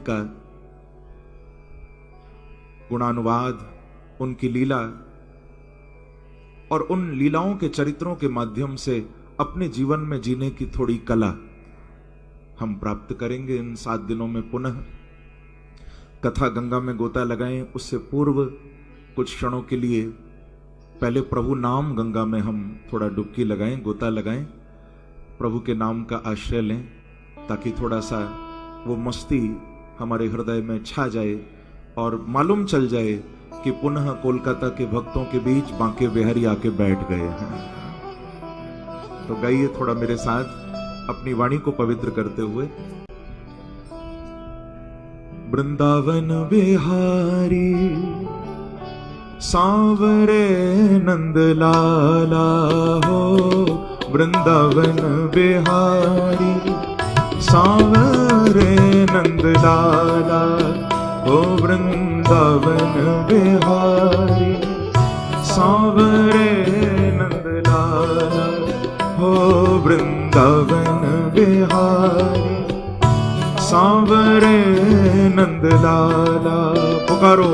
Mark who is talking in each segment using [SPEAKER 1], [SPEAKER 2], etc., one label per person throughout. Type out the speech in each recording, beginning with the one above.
[SPEAKER 1] का गुणानुवाद, उनकी लीला और उन लीलाओं के चरित्रों के माध्यम से अपने जीवन में जीने की थोड़ी कला हम प्राप्त करेंगे इन 7 दिनों में। पुनः कथा गंगा में गोता लगाएं, उससे पूर्व कुछ क्षणों के लिए पहले प्रभु नाम गंगा में हम थोड़ा डुबकी लगाएं, गोता लगाएं, प्रभु के नाम का आश्रय लें, ताकि थोड़ा सा वो मस्ती हमारे हृदय में छा जाए और मालूम चल जाए कि पुनः कोलकाता के भक्तों के बीच बांके बिहारी आके बैठ गए हैं। तो गाइए थोड़ा मेरे साथ अपनी वाणी को पवित्र करते हुए। वृंदावन बिहारी सांवरे नंद लाला हो, वृंदावन बिहारी सांवरे नंद लाला हो, वृंदावन बिहारी सांवरे नंद लाला हो, वृंदावन बिहारी सांवरे नंद लाला। पुकारो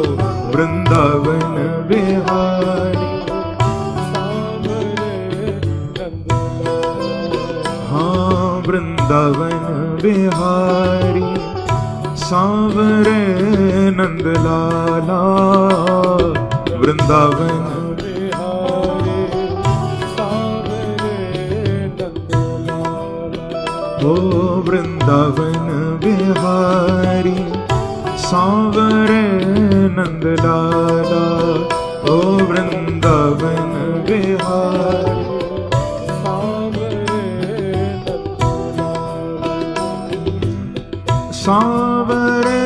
[SPEAKER 1] वृंदावन बिहारी हाँ, वृंदावन बिहारी सांवरे नंद लाला, वृंदावन ओ वृंदावन बिहारी सांवरे नंद लाला, ओ वृंदावन बिहारी सांवरे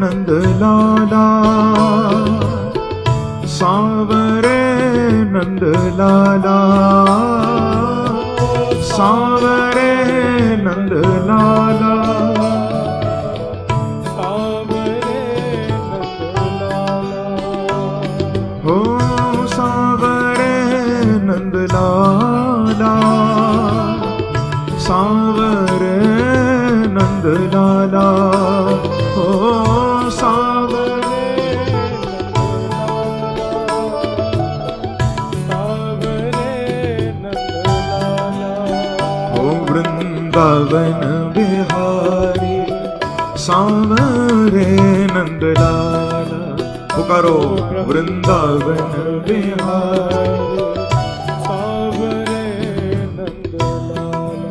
[SPEAKER 1] नंद लाला, सांवरे नंद लाला, सांवरे नंद लाला, हो सांवरे नंद लाला, सांवरे नंद लाला, हो सांवरे वृंदावन बिहारी सांवरे नंद लाला। पुकारो वृंदावन बिहारी सांवरे नंद लाला।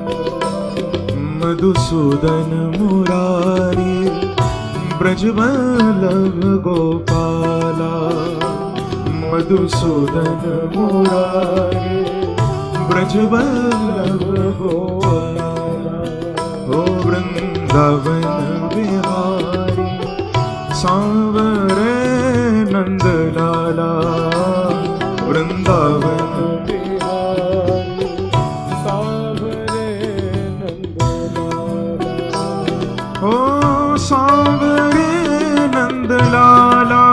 [SPEAKER 1] मधुसूदन मुरारी ब्रजवल्लभ गोपाला, मधुसूदन मुरारी ब्रजवल्लभ गोपाला, ओ वृंदावन बिहारी सांवरे नंद लाला, वृंदावन बिहारी सांवरे नंद लाला, ओ सांवरे नंद लाला,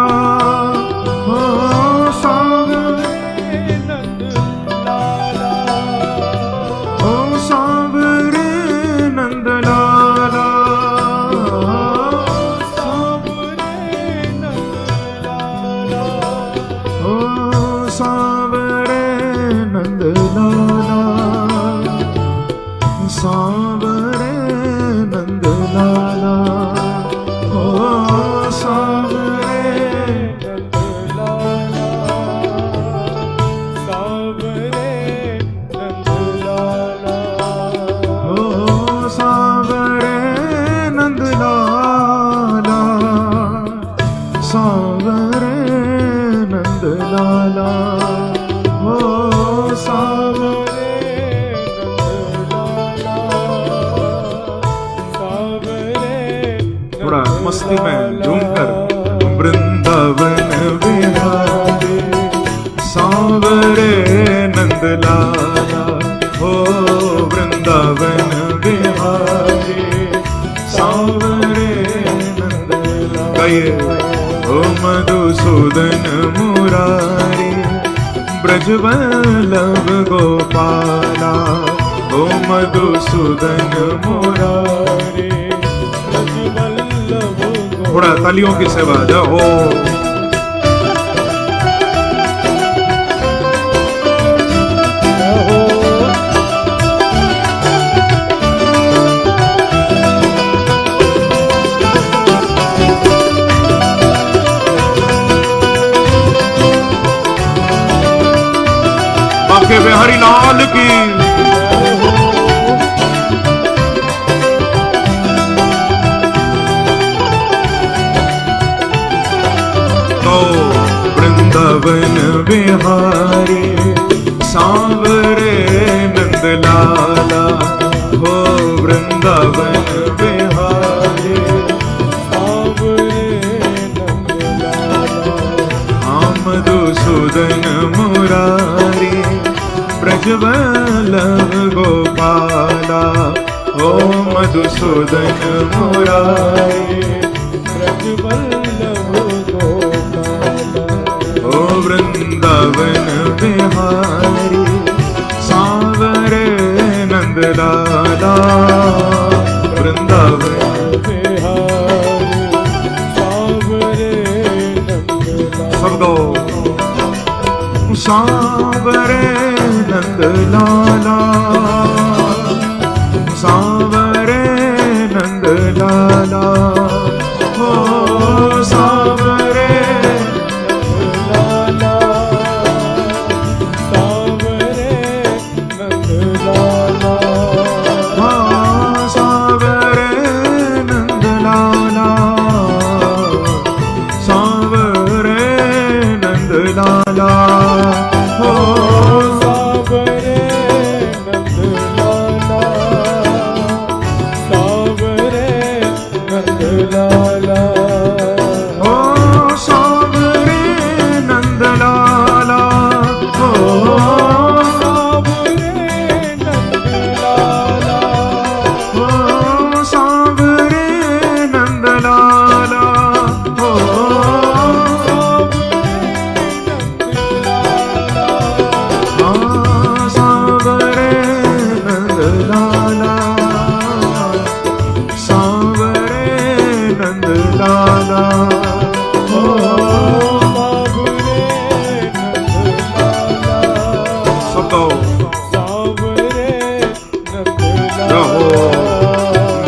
[SPEAKER 1] ओ सांवरे नंद लाला, ओ सांवरे नंद लाला, सांवरे नंद लाला, ओ सांवरे नंद लाला, सांवरे नंद लाला, ओ सांवरे नंद लाला, सांवरे नंद लाला, ओ सांवरे नंद लाला, सांवरे नंद लाला, ओ सांवरे नंद लाला, सांवरे। थोड़ा मस्ती में झूमकर वृंदावन बिहारी सांवरे नंद लाला, हो वृंदावन बिहारी सांवरे नंद लाला। गाइए ओ मधुसूदन मुरारी ब्रजवल्लभ गोपाला, ओ मधुसूदन मुरारी ब्रजवल्लभ थोड़ा तालियों की सेवा। जय हो। बांके बिहारी लाल की। वृंदावन बिहारी सांवरे नंद लाला हो, वृंदावन बिहारी सांवरे नंद लाला। हाँ मधुसूदन मुरारी ब्रजवल्लभ गोपाला हो, मधुसूदन मुरारी ब्रजवल्लभ गोपाला। ओ वृंदावन बिहारी सांवरे नंद लाला, वृंदावन बिहारी सांवरे नंद लाला। सबको सांवरे नंद लाला, सांवरे नंद लाला हो, सांवरे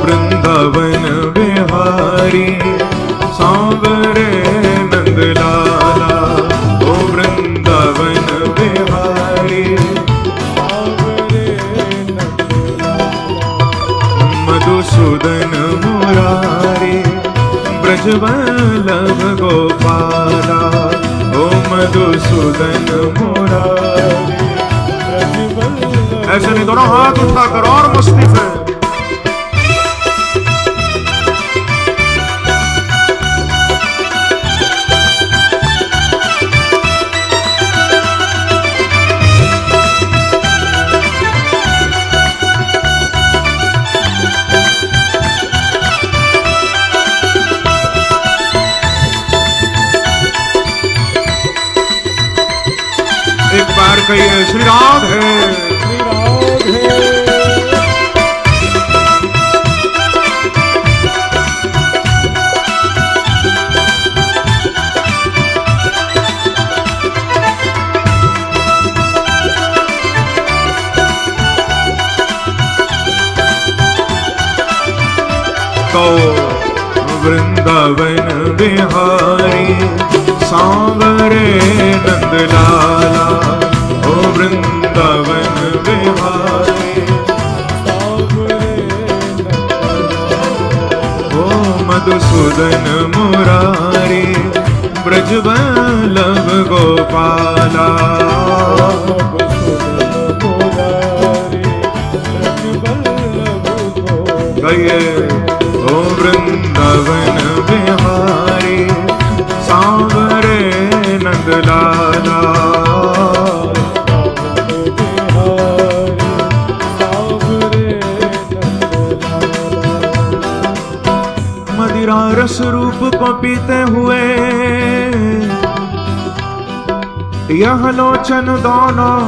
[SPEAKER 1] वृंदावन बिहारी सांवरे नंद लाला, ओ वृंदावन बिहारी सांवरे नंद लाला। मधुसूदन मुरारी ब्रजवल्लभ गोपाला, ओ मधुसूदन मुरारी ब्रजवल्लभ। ऐसे नहीं, दोनों हाथ उठाकर और मस्ती से। एक बार कहिए श्री राधे, श्री राधे। तो वृंदावन बिहारी सांवरे नंद लाला, ओ वृंदावन बिहारी सांवरे नंद लाला। ओ मधुसूदन मुरारी ब्रजवल्लभ गोपाला, गए ओ वृंदावन बिहारी सांवरे नंद लाला। मदिरा रस रूप को पीते हुए यह लोचन दोनों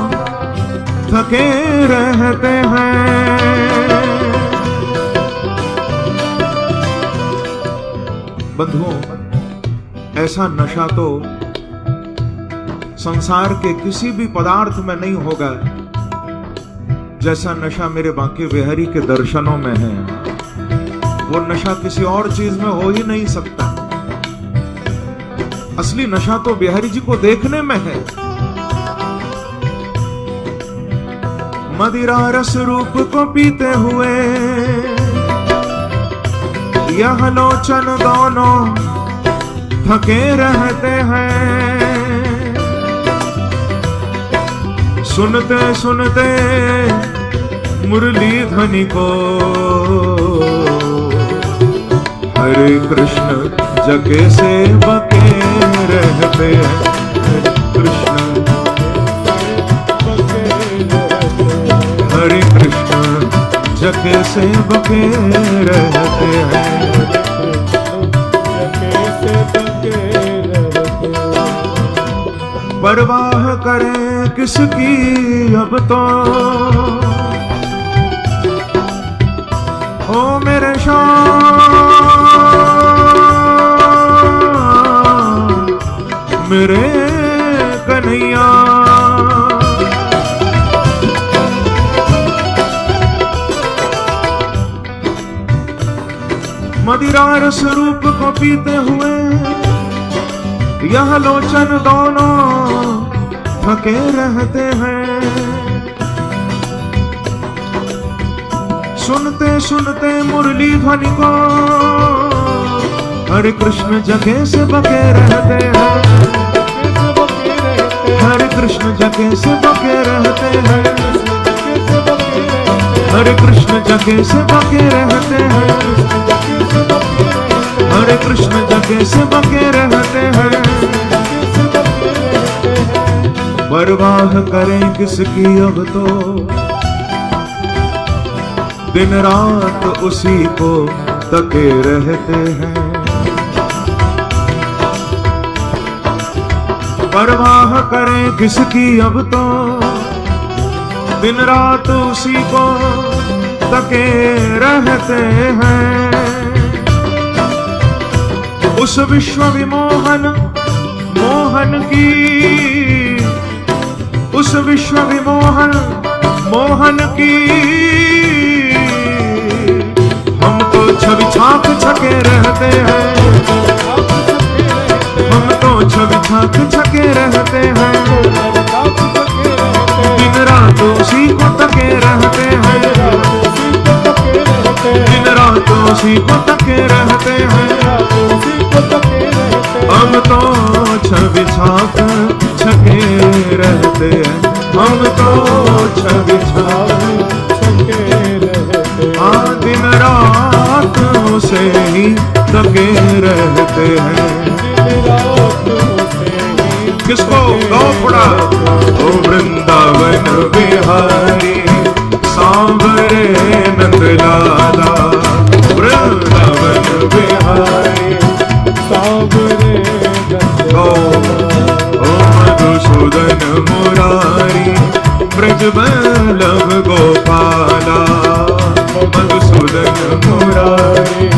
[SPEAKER 1] थके रहते हैं। बंधुओं, ऐसा नशा तो संसार के किसी भी पदार्थ में नहीं होगा जैसा नशा मेरे बांके बिहारी के दर्शनों में है। वो नशा किसी और चीज में हो ही नहीं सकता। असली नशा तो बिहारी जी को देखने में है। मदिरा रस रूप को पीते हुए यह लोचन दोनों थके रहते हैं। सुनते सुनते मुरली ध्वनि को हरे कृष्ण जगे से बके रहते हैं। हरे कृष्ण जगे से बके रहते हैं। परवाह करें किसकी अब तो ओ मेरे श्याम मेरे कन्हैया। मदिरा रस रूप को पीते हुए यह लोचन दोनों थके रहते हैं। सुनते सुनते मुरली ध्वनि को हरे कृष्ण जगे से बके रहते हैं। हरे कृष्ण जगे से बके रहते हैं। हरे कृष्ण जगे से बके रहते हैं। हरे कृष्ण जगे से बके रहते हैं। परवाह करें किसकी अब तो दिन रात उसी को तके रहते हैं। परवाह करें किसकी अब तो दिन रात उसी को तके रहते हैं। उस विश्व विमोहन मोहन की उस विश्व विमोहन मोहन की हम तो छवि छाप छके रहते हैं। हम तो छवि छाप छके रहते हैं। दिन रात उसी को तके रहते हैं। दिन रात उसी को तके रहते हैं। हम तो छवि छाप छके रहते हैं। हम तो छवि छाप छके रहते हैं। दिन रात उसे ही तके रहते हैं। किसको गाओ पड़ा ओ वृंदावन बिहारी सांवरे नंदलाला। वृंदावन बिहारी सांवरे मधुसूदन मुरारी ब्रज बल्लभ गोपाला। मधुसूदन मुरारी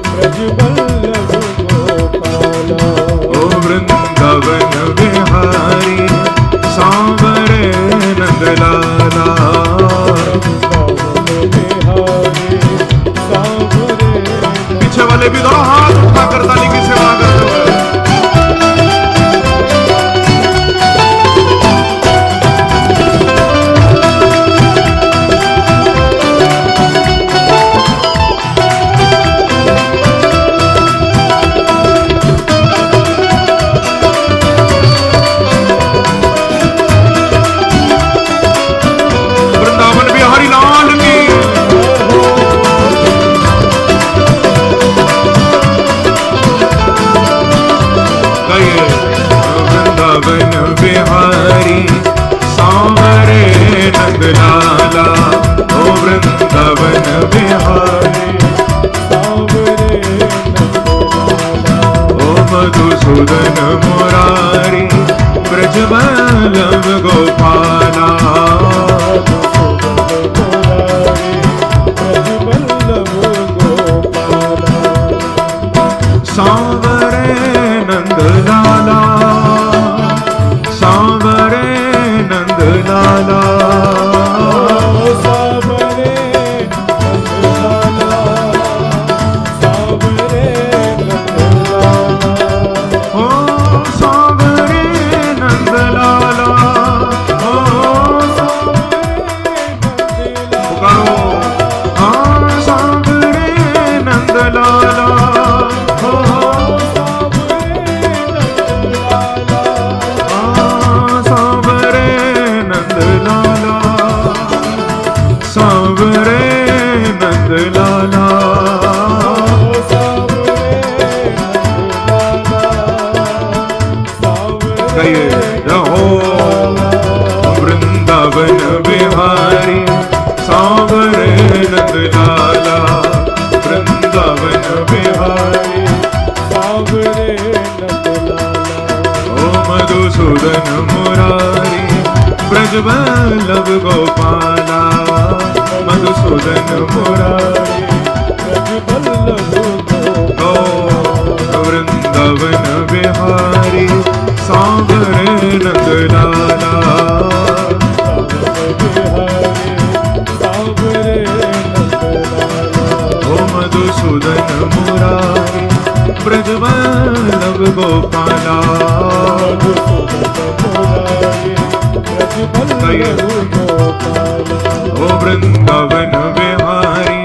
[SPEAKER 1] ब्रज बल्लभ गोपाला। ओ वृंदावन बिहारी सांवरे नंदलाला। पीछे वाले भी दोनों हाथ उठाकर ताली की सेवा करते हैं। सांवरे नंद लाला, सांवरे नंद लाला,
[SPEAKER 2] सांवरे नंद लाला, सांवरे नंद लाला,
[SPEAKER 1] ओ सांवरे नंद लाला, ओ पुकारो, हाँ सांवरे नंद लाला, सांवरे नंद लाला, सांवरे नंद लाला, कहिए रहो वृंदावन बिहारी, सांवरे नंद लाला, वृंदावन बिहारी,
[SPEAKER 2] सांवरे नंद लाला,
[SPEAKER 1] ओ मधुसूदन मुरारी, ब्रजवल्लभ गोपाला, मधुसूदन मुरारी,
[SPEAKER 2] ब्रजवल्लभ
[SPEAKER 1] ओ वृंदावन बिहारी, सांवरे नंद लाला,
[SPEAKER 2] सांवरे नंद लाला,
[SPEAKER 1] ओ मधुसूदन मुरारी, ब्रजवल्लभ गोपाला, ओ वृंदावन बिहारी,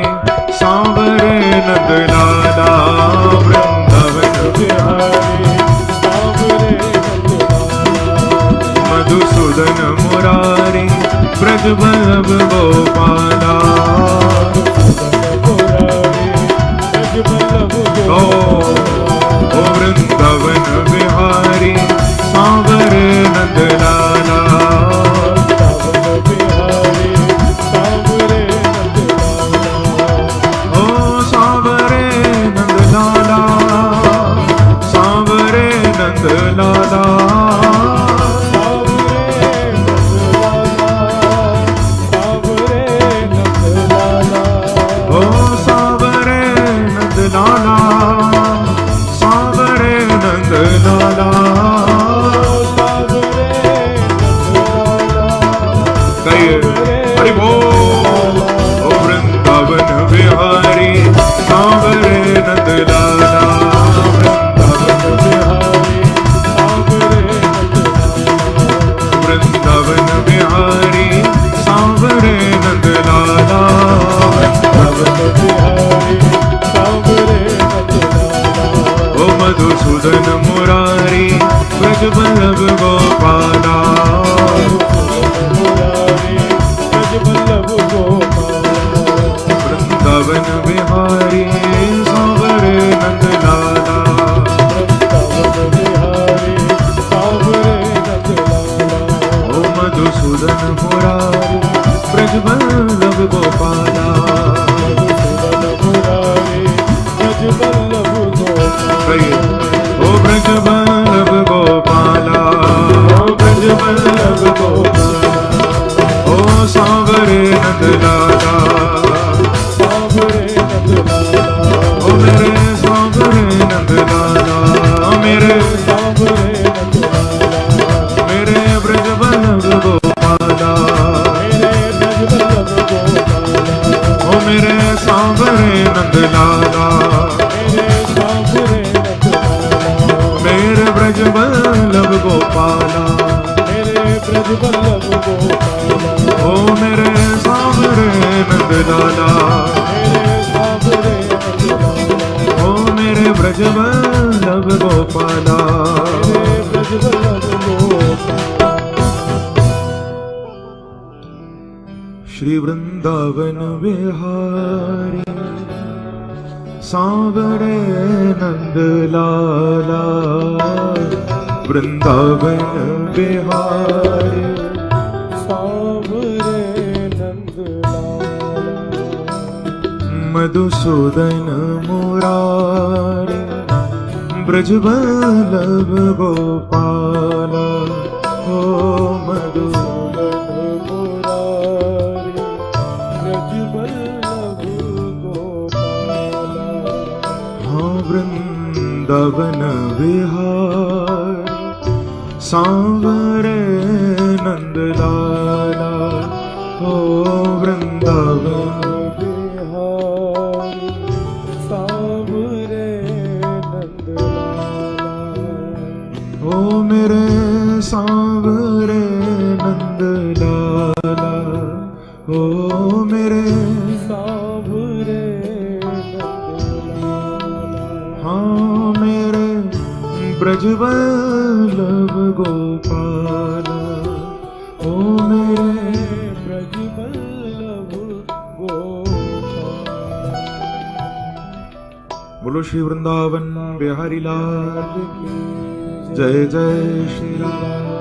[SPEAKER 1] सांवरे नंद लाला, वृंदावन बिहारी, मधुसूदन मुरारी, ब्रजवल्लभ गोपाला, ओ वृंदावन बिहारी, सांवरे नंद लाला, ओ सांवरे नंद लाला, सांवरे नंद लाला, ओ सांवरे नंद लाला, सांवरे नंद लाला, कहिए हरि बोल, ओ वृंदावन बिहारी, सांवरे नंद लाला, वृंदावन बिहारी, सांवरे नंद लाला, ओ मधुसूदन मुरारी, ब्रजवल्लभ गोपाला, वृंदावन बिहारी, सांवरे नंद लाला, ओ मधुसूदन मुरारी, ब्रजवल्लभ गोपाला, कहिए ओ ब्रजवल्लभ गोपाला, ओ ब्रजवल्लभ गोपाला, ओ सांवरे नंद लाला, ओ मेरे सांवरे नंद लाला, मेरे मेरे ब्रजवल्लभ गोपाला, ओ मेरे सांवरे नंद लाला, मेरे ब्रजवल्लभ गोपाला, ओ मेरे सांवरे नंद लाला, ओ मेरे ब्रजवल्लभ गोपाला, श्री वृंदावन बिहारी, सांवरे नंद लाला, वृंदावन बिहारी,
[SPEAKER 2] सांवरे नंद लाला,
[SPEAKER 1] मधुसूदन मुरारी, ब्रजवल्लभ गोपाला, ओ मधुसूदन मुरारी, ब्रजवल्लभ गोपाला, हाँ वृंदावन वृंदावन विहार सांवरे नंद लाला, ओ वृंदावन
[SPEAKER 2] बिहारी सांवरे नंद लाला।
[SPEAKER 1] ओ मेरे सांवरे नंद लाला, ओ मेरे
[SPEAKER 2] सांवरे नंद लाला।
[SPEAKER 1] हाँ मेरे ब्रजवल्लभ गोपाल, ओ मेरे
[SPEAKER 2] ब्रजवल्लभ गोपाल।
[SPEAKER 1] बोलो श्री वृंदावन बिहारी लाल
[SPEAKER 2] की
[SPEAKER 1] जय जय श्री राम।